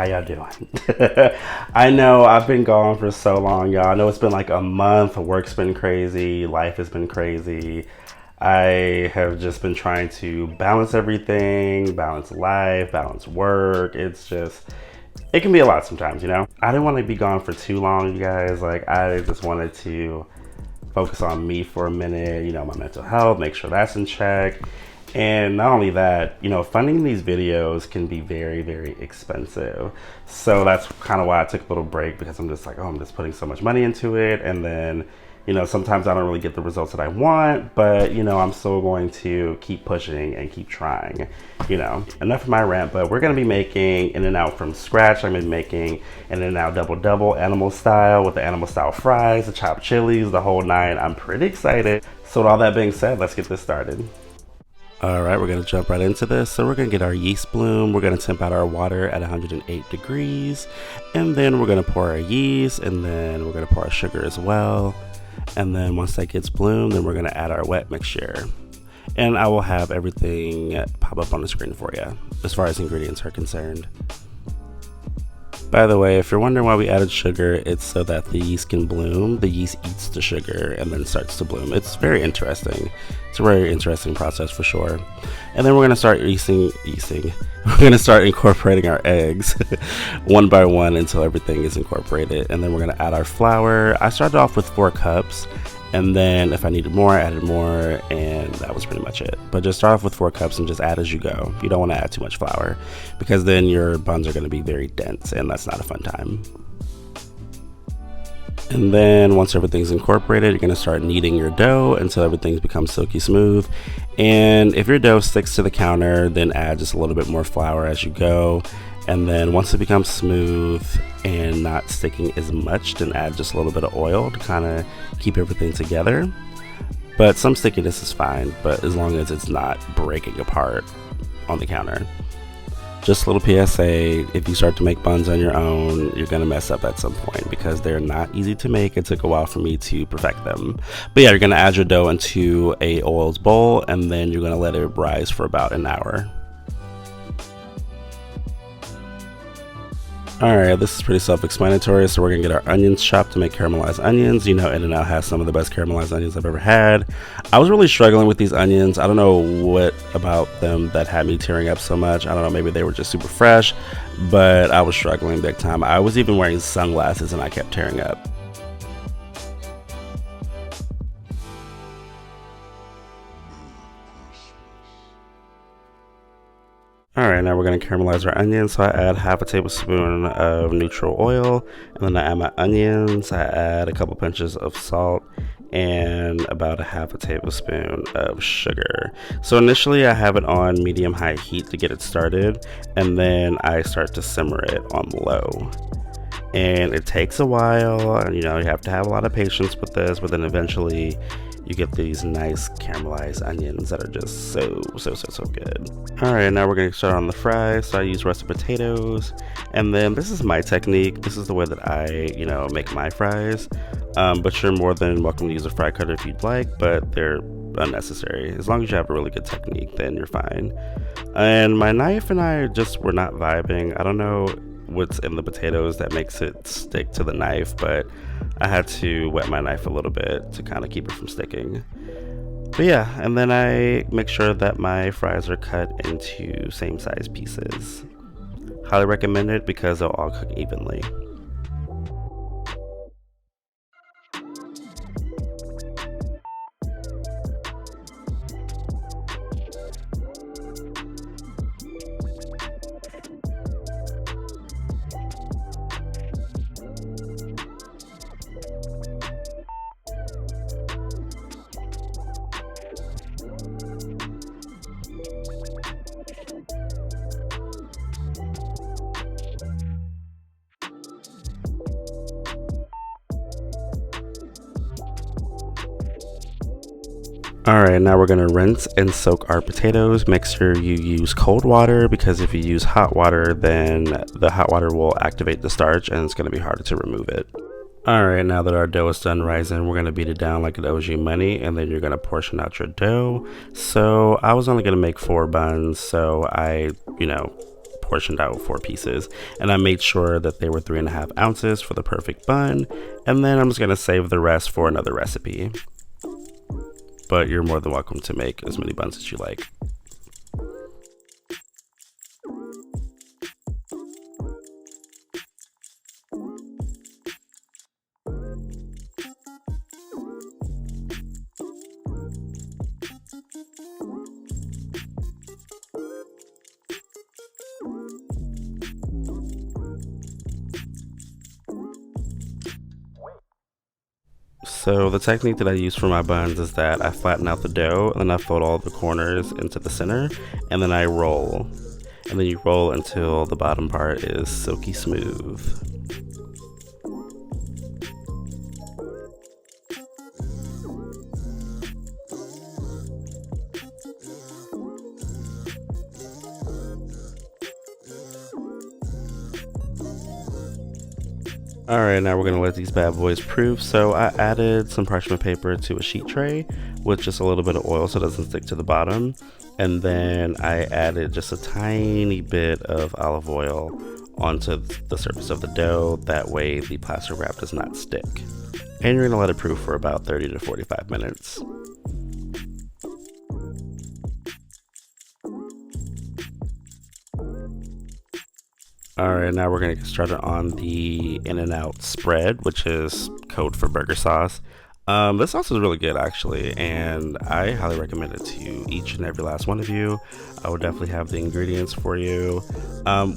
How y'all doing? I know I've been gone for so long, y'all. I know it's been like a month. Work's been crazy. Life has been crazy. I have just been trying to balance everything, balance life, balance work. It can be a lot sometimes, you know? I didn't want to be gone for too long, you guys. Like, I just wanted to focus on me for a minute, you know, my mental health, make sure that's in check. And not only that, you know, funding these videos can be very, very expensive. So that's kind of why I took a little break, because I'm just like, oh, I'm just putting so much money into it. And then, you know, sometimes I don't really get the results that I want, but, you know, I'm still going to keep pushing and keep trying, you know. Enough of my rant, but we're going to be making In-N-Out from scratch. I'm going to be making an In-N-Out double animal style with the animal style fries, the chopped chilies, the whole nine. I'm pretty excited. So with all that being said, let's get this started. All right, we're gonna jump right into this. So we're gonna get our yeast bloom. We're gonna temp out our water at 108 degrees. And then we're gonna pour our yeast, and then we're gonna pour our sugar as well. And then once that gets bloom, then we're gonna add our wet mixture. And I will have everything pop up on the screen for you as far as ingredients are concerned. By the way, if you're wondering why we added sugar, it's so that the yeast can bloom. The yeast eats the sugar and then starts to bloom. It's very interesting. It's a very interesting process for sure. And then we're gonna start yeasting. We're gonna start incorporating our eggs one by one until everything is incorporated. And then we're gonna add our flour. I started off with 4 cups. And then if I needed more, I added more, and that was pretty much it. But just start off with 4 cups and just add as you go. You don't want to add too much flour, because then your buns are going to be very dense, and that's not a fun time. And then once everything's incorporated, you're going to start kneading your dough until everything becomes silky smooth. And if your dough sticks to the counter, then add just a little bit more flour as you go. And then once it becomes smooth and not sticking as much, then add just a little bit of oil to kind of keep everything together. But some stickiness is fine, but as long as it's not breaking apart on the counter. Just a little PSA, if you start to make buns on your own, you're gonna mess up at some point, because they're not easy to make. It took a while for me to perfect them. But yeah, you're gonna add your dough into a oiled bowl, and then you're gonna let it rise for about an hour. Alright, this is pretty self-explanatory, so we're gonna get our onions chopped to make caramelized onions. You know, In-N-Out has some of the best caramelized onions I've ever had. I was really struggling with these onions. I don't know what about them that had me tearing up so much. I don't know, maybe they were just super fresh, but I was struggling big time. I was even wearing sunglasses and I kept tearing up. Alright, now we're going to caramelize our onions. So I add half a tablespoon of neutral oil, and then I add my onions. I add a couple pinches of salt and about a half a tablespoon of sugar. So initially I have it on medium-high heat to get it started, and then I start to simmer it on low. And it takes a while, and you know, you have to have a lot of patience with this, but then eventually you get these nice caramelized onions that are just so good. All right, now we're gonna start on the fries. So I use russet potatoes, and then this is my technique. This is the way that I, you know, make my fries. But you're more than welcome to use a fry cutter if you'd like, but they're unnecessary. As long as you have a really good technique, then you're fine. And my knife and I just were not vibing. I don't know what's in the potatoes that makes it stick to the knife, but I had to wet my knife a little bit to kind of keep it from sticking. But yeah, and then I make sure that my fries are cut into same size pieces. Highly recommend it because they'll all cook evenly. Alright, now we're going to rinse and soak our potatoes. Make sure you use cold water, because if you use hot water, then the hot water will activate the starch and it's going to be harder to remove it. Alright, now that our dough is done rising, we're going to beat it down like it owes you money, and then you're going to portion out your dough. So I was only going to make 4 buns, so I, portioned out 4 pieces, and I made sure that they were 3.5 ounces for the perfect bun, and then I'm just gonna save the rest for another recipe. But you're more than welcome to make as many buns as you like. So the technique that I use for my buns is that I flatten out the dough and then I fold all the corners into the center and then I roll. And then you roll until the bottom part is silky smooth. Alright, now we're going to let these bad boys proof. So I added some parchment paper to a sheet tray with just a little bit of oil so it doesn't stick to the bottom. And then I added just a tiny bit of olive oil onto the surface of the dough. That way the plastic wrap does not stick. And you're going to let it proof for about 30 to 45 minutes. Alright, now we're going to get started on the In-N-Out spread, which is code for burger sauce. This sauce is really good actually, and I highly recommend it to each and every last one of you. I will definitely have the ingredients for you.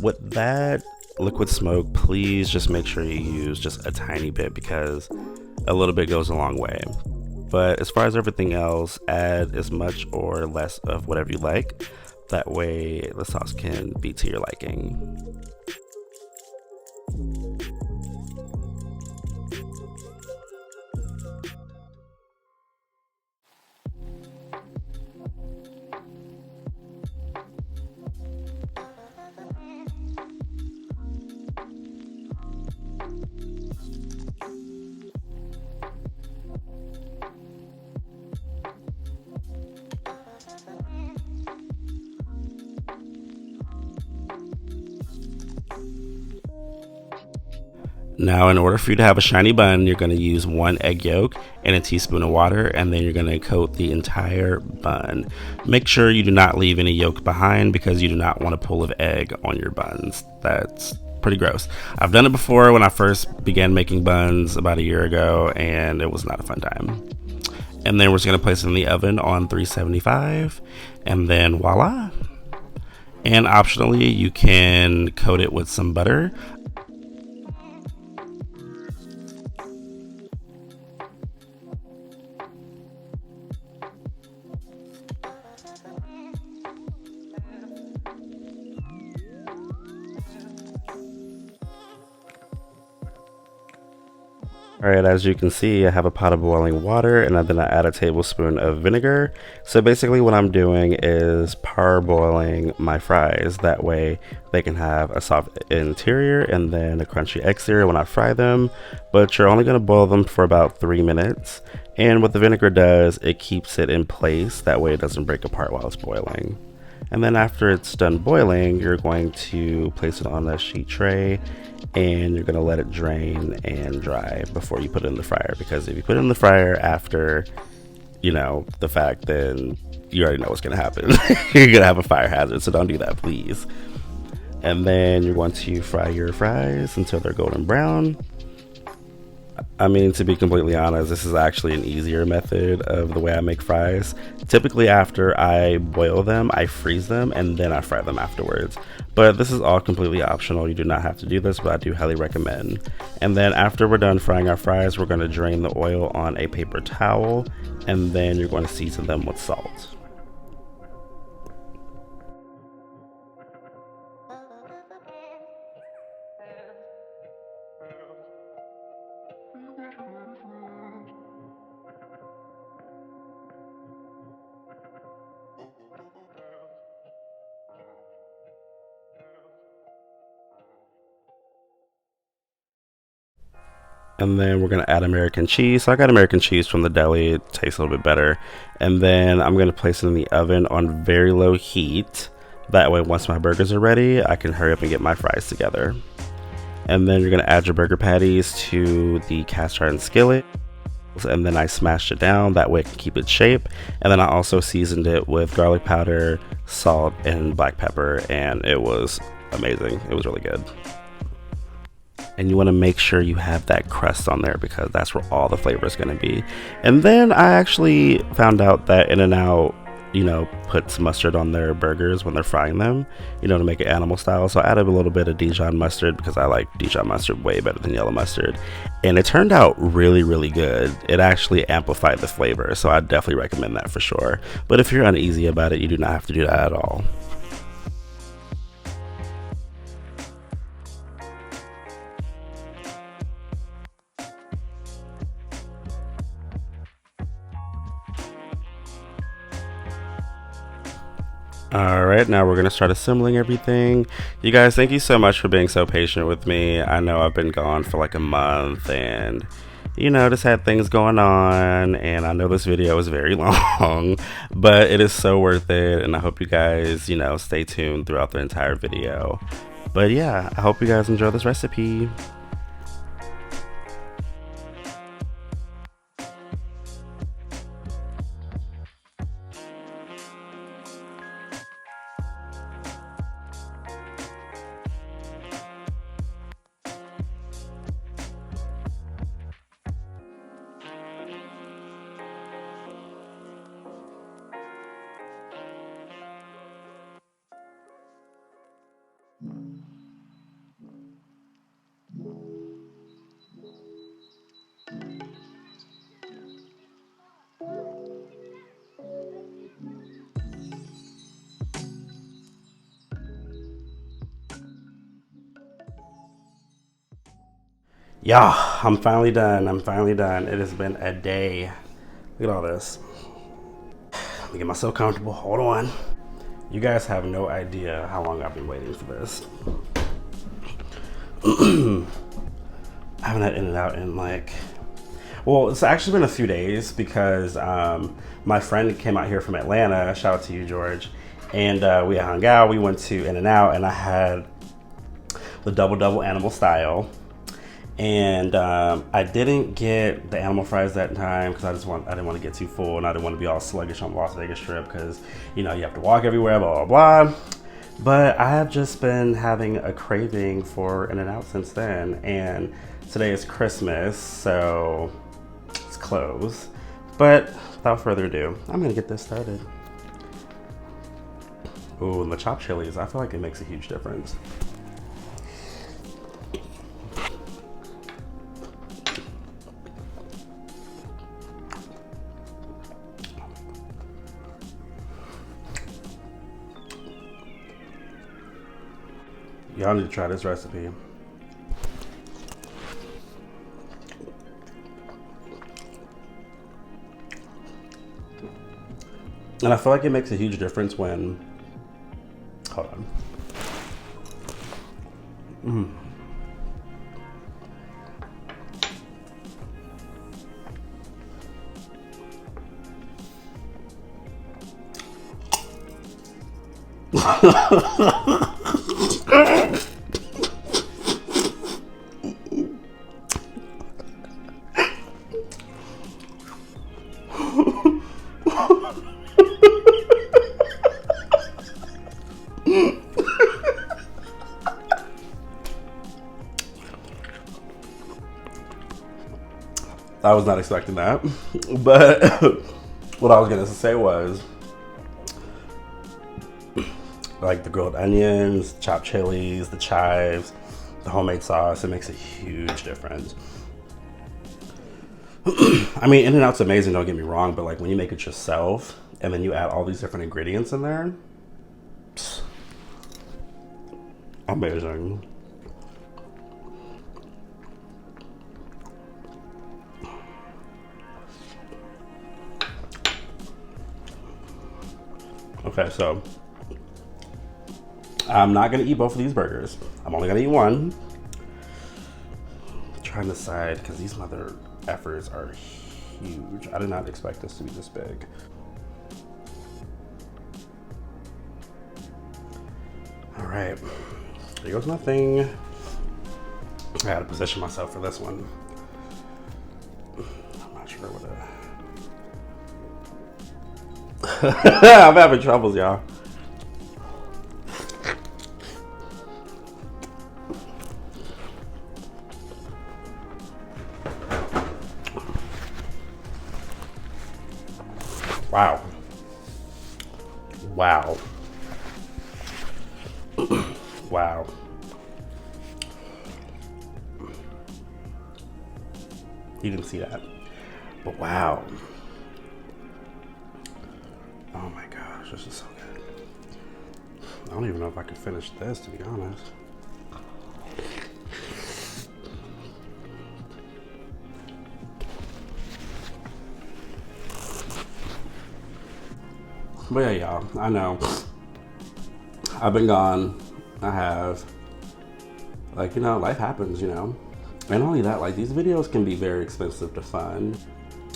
With that liquid smoke, please just make sure you use just a tiny bit because a little bit goes a long way. But as far as everything else, add as much or less of whatever you like. That way the sauce can be to your liking. Now, in order for you to have a shiny bun, you're going to use 1 egg yolk and a teaspoon of water, and then you're going to coat the entire bun. Make sure you do not leave any yolk behind because you do not want a pool of egg on your buns. That's pretty gross. I've done it before when I first began making buns about a year ago, and it was not a fun time. And then we're just going to place it in the oven on 375, and then voila. And optionally, you can coat it with some butter. Alright, as you can see, I have a pot of boiling water and then I add a tablespoon of vinegar. So basically what I'm doing is parboiling my fries. That way they can have a soft interior and then a crunchy exterior when I fry them. But you're only going to boil them for about 3 minutes. And what the vinegar does, it keeps it in place. That way it doesn't break apart while it's boiling. And then after it's done boiling, you're going to place it on a sheet tray and you're going to let it drain and dry before you put it in the fryer, because if you put it in the fryer after, you know, the fact, then you already know what's going to happen. You're going to have a fire hazard, so don't do that, please. And then you're going to fry your fries until they're golden brown. I mean, to be completely honest, this is actually an easier method of the way I make fries. Typically after I boil them, I freeze them and then I fry them afterwards. But this is all completely optional. You do not have to do this, but I do highly recommend. And then after we're done frying our fries, we're going to drain the oil on a paper towel, and then you're going to season them with salt. And then we're going to add American cheese. So I got American cheese from the deli. It tastes a little bit better. And then I'm going to place it in the oven on very low heat. That way, once my burgers are ready, I can hurry up and get my fries together. And then you're gonna add your burger patties to the cast iron skillet. And then I smashed it down, that way it can keep its shape. And then I also seasoned it with garlic powder, salt, and black pepper, and it was amazing. It was really good. And you want to make sure you have that crust on there because that's where all the flavor is going to be. And then I actually found out that In-N-Out, puts mustard on their burgers when they're frying them, to make it animal style. So I added a little bit of Dijon mustard because I like Dijon mustard way better than yellow mustard. And it turned out really, really good. It actually amplified the flavor. So I definitely recommend that for sure. But if you're uneasy about it, you do not have to do that at all. All right, now we're going to start assembling everything. You guys, thank you so much for being so patient with me. I know I've been gone for like a month and, just had things going on. And I know this video is very long, but it is so worth it. And I hope you guys, stay tuned throughout the entire video. But yeah, I hope you guys enjoy this recipe. Yeah, I'm finally done. It has been a day. Look at all this. Let me get myself comfortable. Hold on. You guys have no idea how long I've been waiting for this. I haven't had In-N-Out in it's actually been a few days because my friend came out here from Atlanta. Shout out to you, George. And we hung out. We went to In-N-Out and I had the double animal style. And I didn't get the animal fries that time because I didn't want to get too full and I didn't want to be all sluggish on the Las Vegas Strip because you have to walk everywhere, blah blah blah. But I have just been having a craving for In-N-Out since then, and today is Christmas, so it's closed. But without further ado, I'm gonna get this started. Ooh, and the chopped chilies, I feel like it makes a huge difference. Y'all need to try this recipe. And I feel like it makes a huge difference when, hold on. I was not expecting that, but what I was gonna say was like the grilled onions, chopped chilies, the chives, the homemade sauce, it makes a huge difference. I mean, In-N-Out's amazing, don't get me wrong, but like when you make it yourself and then you add all these different ingredients in there, amazing. Okay, so I'm not gonna eat both of these burgers. I'm only gonna eat one. I'm trying to decide because these mother effers are huge. I did not expect this to be this big. All right, here goes my thing. I had to position myself for this one. I'm not sure what I'm having troubles, y'all. Wow. Wow. Wow. You didn't see that. But wow. Oh my gosh, this is so good. I don't even know if I can finish this, to be honest. But yeah, y'all, I know. I've been gone. I have. Like, life happens, And not only that, like, these videos can be very expensive to fund.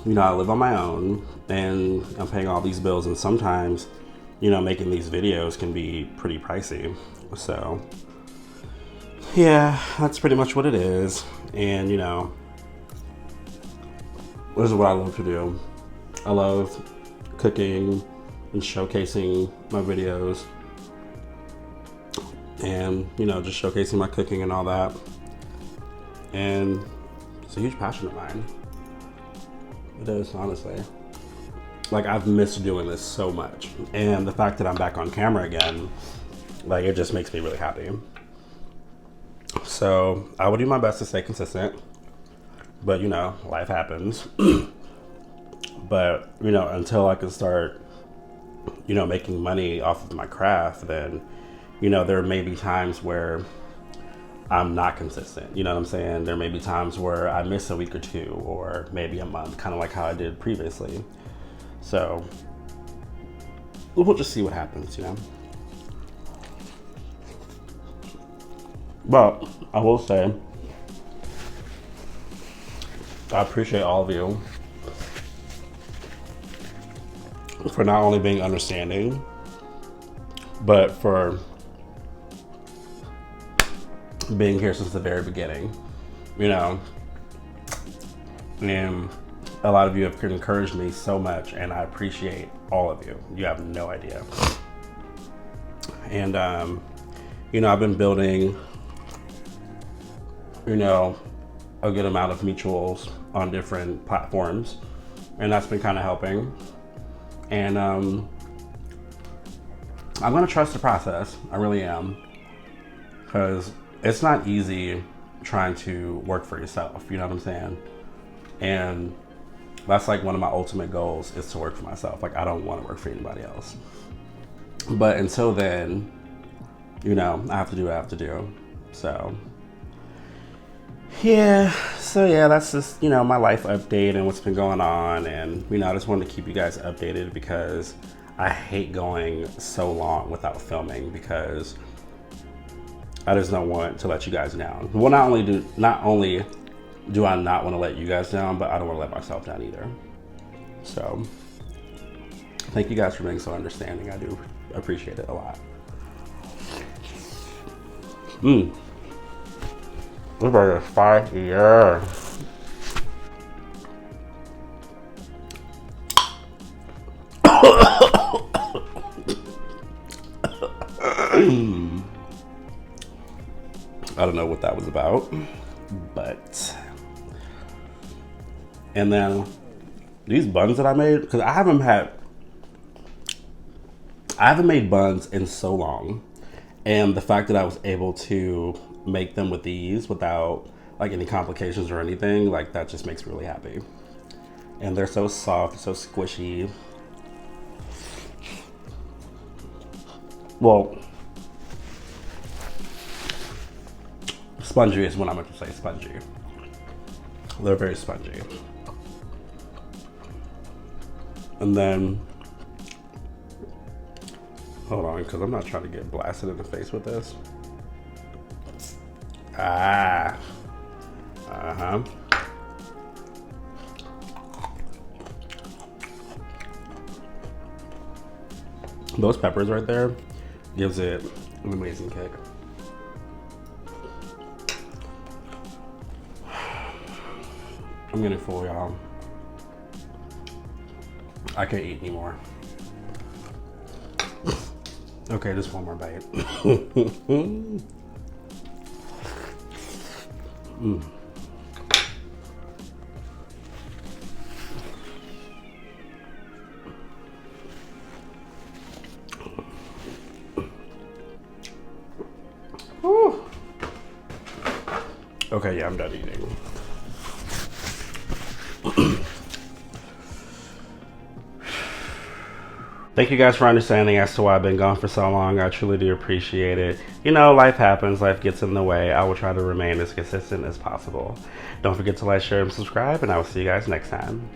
I live on my own and I'm paying all these bills, and sometimes, making these videos can be pretty pricey. So, yeah, that's pretty much what it is. And, this is what I love to do. I love cooking and showcasing my videos and, just showcasing my cooking and all that. And it's a huge passion of mine. It is, honestly. Like, I've missed doing this so much. And the fact that I'm back on camera again, like, it just makes me really happy. So I will do my best to stay consistent. But, life happens. But, until I can start, making money off of my craft, then, there may be times where I'm not consistent. You know what I'm saying? There may be times where I miss a week or two, or maybe a month, kind of like how I did previously. So we'll just see what happens, But I will say, I appreciate all of you for not only being understanding, but for being here since the very beginning, and a lot of you have encouraged me so much, and I appreciate all of you. You have no idea. And, I've been building, a good amount of mutuals on different platforms, and that's been kind of helping. And I'm going to trust the process. I really am. Because it's not easy trying to work for yourself, you know what I'm saying? And that's like one of my ultimate goals, is to work for myself. Like, I don't want to work for anybody else. But until then, I have to do what I have to do. So, yeah. So, yeah, that's just, my life update and what's been going on. And, I just wanted to keep you guys updated because I hate going so long without filming, because I just don't want to let you guys down. Well, not only do I not want to let you guys down, but I don't want to let myself down either. So, thank you guys for being so understanding. I do appreciate it a lot. This burger is fire. I don't know what that was about, but. And then these buns that I made, because I haven't made buns in so long, and the fact that I was able to make them with these without like any complications or anything, like, that just makes me really happy. And they're so soft, so squishy. Well, spongy is what I meant to say. Spongy. They're very spongy. And then, hold on, because I'm not trying to get blasted in the face with this. Those peppers right there gives it An amazing cake. I'm getting full, y'all. I can't eat anymore. Okay, just one more bite. Okay, yeah, I'm done eating. Thank you guys for understanding as to why I've been gone for so long. I truly do appreciate it. You know, life happens, life gets in the way. I will try to remain as consistent as possible. Don't forget to like, share, and subscribe, and I will see you guys next time.